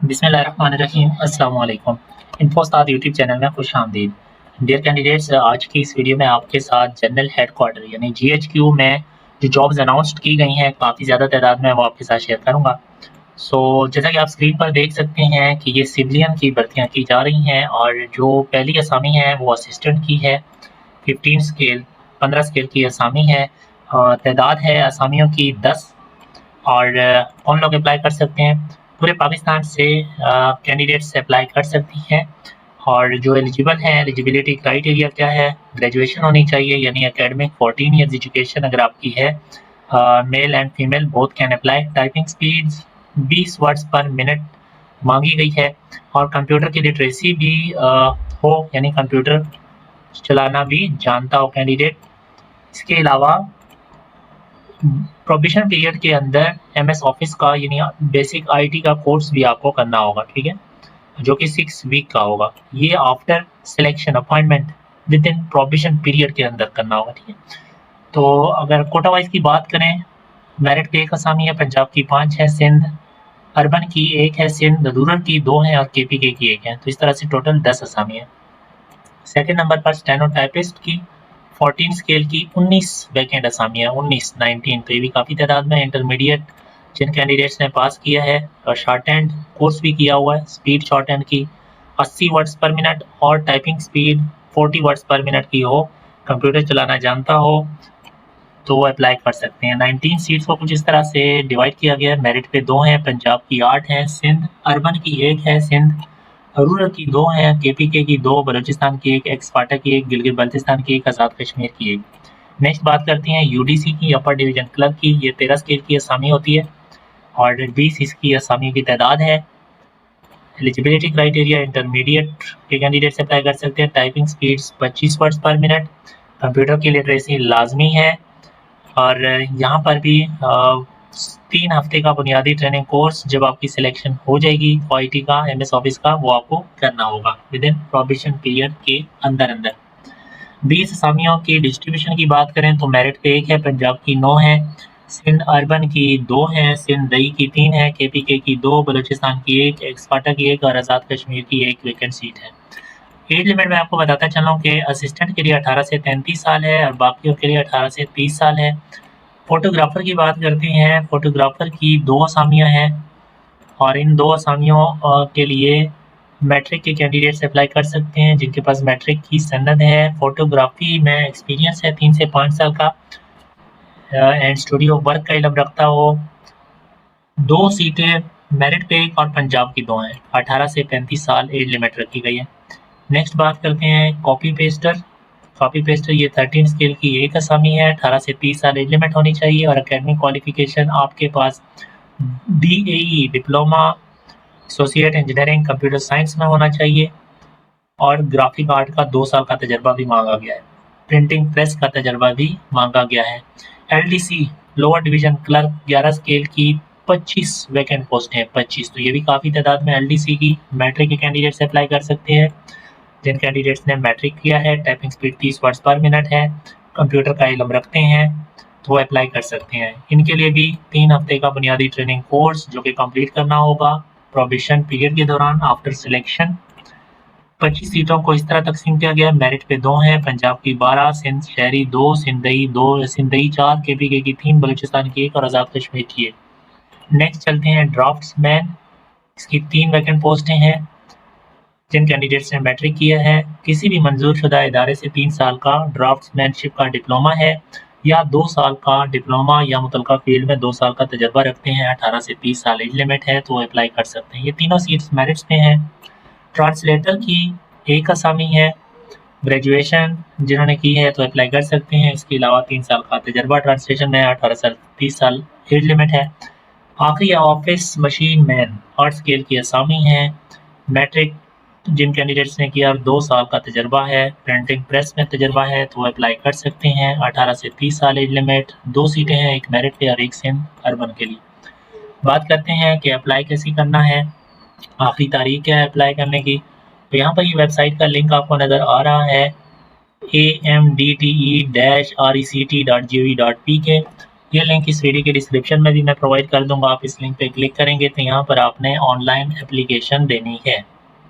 बिस्मिल्लाहिर्रहमानिर्रहीम अस्सलाम वालेकुम। इन्फोस्ताद यूट्यूब चैनल में खुश आमदीद। डियर कैंडिडेट्स, आज की इस वीडियो में आपके साथ जनरल हेडक्वार्टर यानी जीएचक्यू में जो जॉब्स अनाउंस्ड की गई हैं काफ़ी ज़्यादा तादाद में, वो आपके साथ शेयर करूँगा। जैसा कि आप स्क्रीन पर देख सकते हैं कि ये सिविलियन की भर्तियाँ की जा रही हैं और जो पहली असामी है वो असिस्टेंट की है। 15 स्केल की असामी है। तादाद है असामियों की 10 और कौन लोग अप्लाई कर सकते हैं? पूरे पाकिस्तान से कैंडिडेट्स अप्लाई कर सकती हैं और जो एलिजिबल हैं, एलिजिबिलिटी क्राइटेरिया क्या है? ग्रेजुएशन होनी चाहिए यानी एकेडमिक 14 ईयर्स एजुकेशन अगर आपकी है। Male and female both can apply. Typing speeds 20 words पर मिनट मांगी गई है और कंप्यूटर की लिटरेसी भी हो यानी कंप्यूटर चलाना भी जानता हो कैंडिडेट। इसके अलावा प्रोबेशन पीरियड के अंदर एमएस ऑफिस का यानी बेसिक आईटी का कोर्स भी आपको करना होगा, ठीक है, जो कि 6 वीक का होगा। ये after selection appointment with in probation period के अंदर करना होगा, ठीक है। तो अगर कोटा वाइज की बात करें, मेरिट पे एक असामी है, पंजाब की 5 है, सिंध अर्बन की 1 है, सिंध रूरल की 2 है और केपीके की 1 है। तो इस तरह से टोटल 10 असामी है। सेकेंड नंबर पर स्टेनोटाइपिस्ट की 14 स्केल की 19 वैकेंट असामी है, 19 तो ये भी काफ़ी तादाद में। इंटरमीडिएट जिन कैंडिडेट्स ने पास किया है और शॉर्ट हैंड कोर्स भी किया हुआ है, स्पीड शॉर्ट हैंड की 80 वर्ड्स पर मिनट और टाइपिंग स्पीड 40 वर्ड्स पर मिनट की हो, कंप्यूटर चलाना जानता हो, तो वो अप्लाई कर सकते हैं। 19 सीट्स को कुछ इस तरह से डिवाइड किया गया है। मेरिट पे 2 हैं, पंजाब की 8 है, सिंध अर्बन की 1 है, सिंध रूरल की 2 हैं, केपीके की 2, बलूचिस्तान की 1, एक्स-फाटा की 1, गिलगित बल्तिस्तान की 1, आज़ाद कश्मीर की 1। नेक्स्ट बात करते हैं यूडीसी की, अपर डिवीजन क्लर्क की। ये 13 स्केल की असामी होती है और 20 इसकी असामी की तादाद है। एलिजिबिलिटी क्राइटेरिया इंटरमीडिएट के कैंडिडेट्स अप्लाई कर सकते हैं। टाइपिंग स्पीड्स 25 वर्ड्स पर मिनट, कंप्यूटर की लिटरेसी लाजमी है और यहाँ पर भी 3 हफ्ते का बुनियादी ट्रेनिंग कोर्स जब आपकी सिलेक्शन हो जाएगी आईटी का, एमएस ऑफिस का, वो आपको करना होगा विद इन प्रोबेशन पीरियड के अंदर। 20 असामियों की डिस्ट्रीब्यूशन की बात करें तो मेरिट पे 1 है, पंजाब की 9 है, सिंध अर्बन की 2 हैं, सिंध दई की 3 है, केपीके की 2, बलूचिस्तान की 1, एक्स-फाटा की 1 और आज़ाद कश्मीर की 1 वैकेंट सीट है। एज लिमिट मैं आपको बताता चला हूँ कि असिस्टेंट के लिए 18 से 33 साल है और बाकियों के लिए 18 से 30 साल है। फ़ोटोग्राफ़र की बात करते हैं, फ़ोटोग्राफ़र की 2 असामियाँ हैं और इन 2 असामियों के लिए मैट्रिक के कैंडिडेट्स अप्लाई कर सकते हैं जिनके पास मैट्रिक की सनद है, फ़ोटोग्राफ़ी में एक्सपीरियंस है 3 से 5 साल का एंड स्टूडियो वर्क का इल्म रखता हो। 2 सीटें मेरिट पे 1 और पंजाब की 2 हैं। 18 से 35 साल एज लिमिट रखी गई है। नेक्स्ट बात करते हैं कॉपी पेस्टर। कॉपी पेस्टर ये 13 स्केल की 1 असामी है, 18 से 30 साल एज लिमिट होनी चाहिए और एकेडमिक क्वालिफिकेशन आपके पास DAE diploma associate engineering computer science में होना चाहिए और ग्राफिक आर्ट का 2 साल का तजर्बा भी मांगा गया है। प्रिंटिंग प्रेस का तजर्बा भी मांगा गया है। LDC lower division clerk 11 scale की 25 वैकेंट पोस्ट हैं, 25, तो ये भी काफ़ी तादाद में एलडीसी की। मैट्रिक के कैंडिडेट से अप्लाई कर सकते हैं जिन कैंडिडेट्स ने मैट्रिक किया है, टाइपिंग स्पीड 30 वर्ड्स पर मिनट है, कंप्यूटर का इल्म रखते हैं, तो वो अप्लाई कर सकते हैं। इनके लिए भी 3 हफ्ते का बुनियादी ट्रेनिंग कोर्स जो कि कंप्लीट करना होगा प्रोबेशन पीरियड के दौरान आफ्टर सिलेक्शन। 25 सीटों को इस तरह तकसीम किया गया है, मेरिट पे 2 हैं, पंजाब की 12, सिंध शहरी 2, सिंधई 2, सिंधई 4, केपीके की 3, बलूचिस्तान की 1 और आज़ाद कश्मीर की 1। नेक्स्ट चलते हैं ड्राफ्ट्समैन। इसकी 3 वैकेंट पोस्टें हैं। जिन कैंडिडेट्स ने मैट्रिक किया है, किसी भी मंजूरशुदा इदारे से 3 साल का ड्राफ्ट्समैनशिप का डिप्लोमा है या 2 साल का डिप्लोमा या मुतलका फील्ड में 2 साल का तजर्बा रखते हैं, 18 से 30 साल एज लिमिट है, तो वो अप्लाई कर सकते हैं। ये तीनों सीट्स मेरिट्स में हैं। ट्रांसलेटर की 1 असामी है, ग्रेजुएशन जिन्होंने की है तो अप्लाई कर सकते हैं। इसके अलावा 3 साल का तजर्बा ट्रांसलेशन में, 18 साल 30 साल एज लिमिट है। आखिरी ऑफिस मशीन मैन 8 स्केल की असामी है। मैट्रिक जिन कैंडिडेट्स ने किया 2 साल का तजर्बा है, प्रिंटिंग प्रेस में तजर्बा है, तो वो अप्लाई कर सकते हैं। 18 से 30 साल एज लिमिट, 2 सीटें हैं, 1 मेरिट पे और 1 सिंध अर्बन के लिए। बात करते हैं कि अप्लाई कैसे करना है, आखिरी तारीख क्या है अप्लाई करने की। तो यहाँ पर ये वेबसाइट का लिंक आपको नज़र आ रहा है amdte-rect.gov.pk। ये लिंक इस वीडियो के डिस्क्रिप्शन में भी मैं प्रोवाइड कर दूँगा। आप इस लिंक पे क्लिक करेंगे तो यहाँ पर आपने ऑनलाइन एप्लीकेशन देनी है,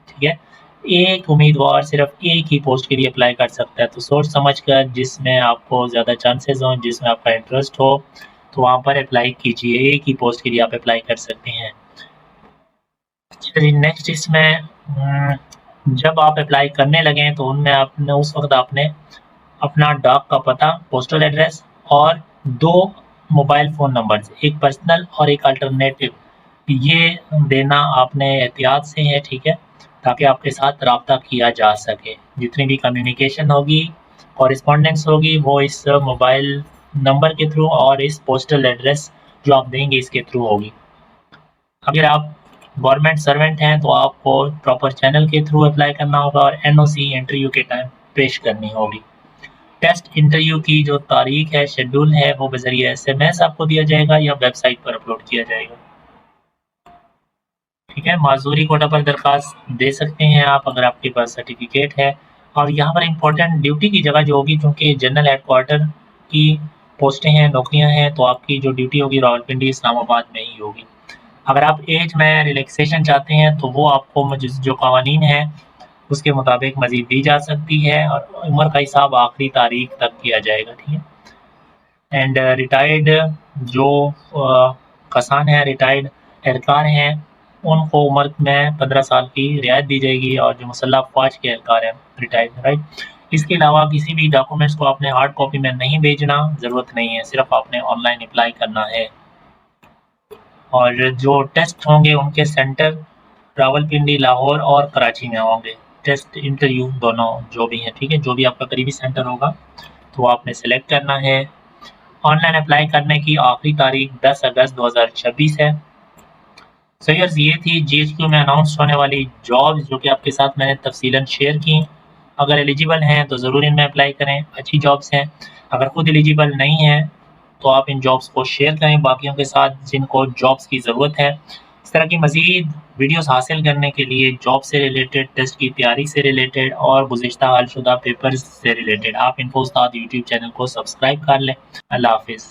ठीक है? एक उम्मीदवार सिर्फ़ एक ही पोस्ट के लिए अप्लाई कर सकता है, तो सोच समझ कर जिसमें आपको ज़्यादा चांसेस हों, जिसमें आपका इंटरेस्ट हो, तो वहाँ पर अप्लाई कीजिए। एक ही पोस्ट के लिए आप अप्लाई कर सकते हैं। चलिए नेक्स्ट इसमें जब आप अप्लाई करने लगें तो उनमें आपने उस वक़्त आपने अपना डाक का पता, पोस्टल एड्रेस और 2 मोबाइल फ़ोन नंबर्स, एक पर्सनल और एक अल्टरनेटिव, ये देना आपने एहतियात से है, ठीक है? ताकि आपके साथ राब्ता किया जा सके। जितनी भी कम्युनिकेशन होगी, कॉरेस्पॉन्डेंस होगी, वो इस मोबाइल नंबर के थ्रू और इस पोस्टल एड्रेस जो आप देंगे इसके थ्रू होगी। अगर आप गवर्नमेंट सर्वेंट हैं तो आपको प्रॉपर चैनल के थ्रू अप्लाई करना होगा और एनओसी इंटरव्यू के टाइम पेश करनी होगी। टेस्ट इंटरव्यू की जो तारीख है, शेड्यूल है, वो बज़रिए एसएमएस आपको दिया जाएगा या वेबसाइट पर अपलोड किया जाएगा। ठीक है, माज़ूरी कोटा पर दरख्वास्त दे सकते हैं आप अगर आपके पास सर्टिफ़िकेट है और यहाँ पर इम्पोर्टेंट ड्यूटी की जगह जो होगी चूँकि जनरल हेडक्वार्टर की पोस्टें हैं, नौकरियाँ हैं, तो आपकी जो ड्यूटी होगी रावलपिंडी, इस्लामाबाद में ही होगी। अगर आप ऐज में रिलैक्सेशन चाहते हैं तो वो आपको जो कवानीन हैं उसके मुताबिक मज़ीद दी जा सकती है और उम्र का हिसाब आखिरी तारीख तक किया जाएगा, ठीक है? एंड रिटायर्ड जो कसान हैं, रिटायर्ड एहलकार हैं, उनको उम्र में 15 साल की रियायत दी जाएगी और जो मुसल्लह अफ़वाज के एहलकार हैं रिटायर्ड, राइट? इसके अलावा किसी भी डॉक्यूमेंट्स को आपने हार्ड कॉपी में नहीं भेजना, ज़रूरत नहीं है, सिर्फ़ आपने ऑनलाइन अप्लाई करना है। और जो टेस्ट होंगे उनके सेंटर रावलपिंडी, लाहौर और कराची में होंगे। टेस्ट इंटरव्यू दोनों जो भी हैं, ठीक है? जो भी आपका करीबी सेंटर होगा, तो वो आपने सेलेक्ट करना है। ऑनलाइन अप्लाई करने की आखिरी तारीख 10 अगस्त 2026 है। सो व्यूअर्स ये थी जीएचक्यू में अनाउंस होने वाली जॉब्स जो कि आपके साथ मैंने तफ़सीलन शेयर की। अगर एलिजिबल हैं तो ज़रूर इनमें अप्लाई करें, अच्छी जॉब्स हैं। अगर खुद एलिजिबल नहीं हैं तो आप इन जॉब्स को शेयर करें बाकियों के साथ जिनको जॉब्स की ज़रूरत है। इस तरह की मज़ीद वीडियोस हासिल करने के लिए जॉब से रिलेटेड, टेस्ट की तैयारी से रिलेटेड और गुज़िश्ता हल शुदा पेपर्स से रिलेटेड आप इन्फो उस्ताद यूट्यूब चैनल को सब्सक्राइब कर लें। अल्लाह हाफ़िज़।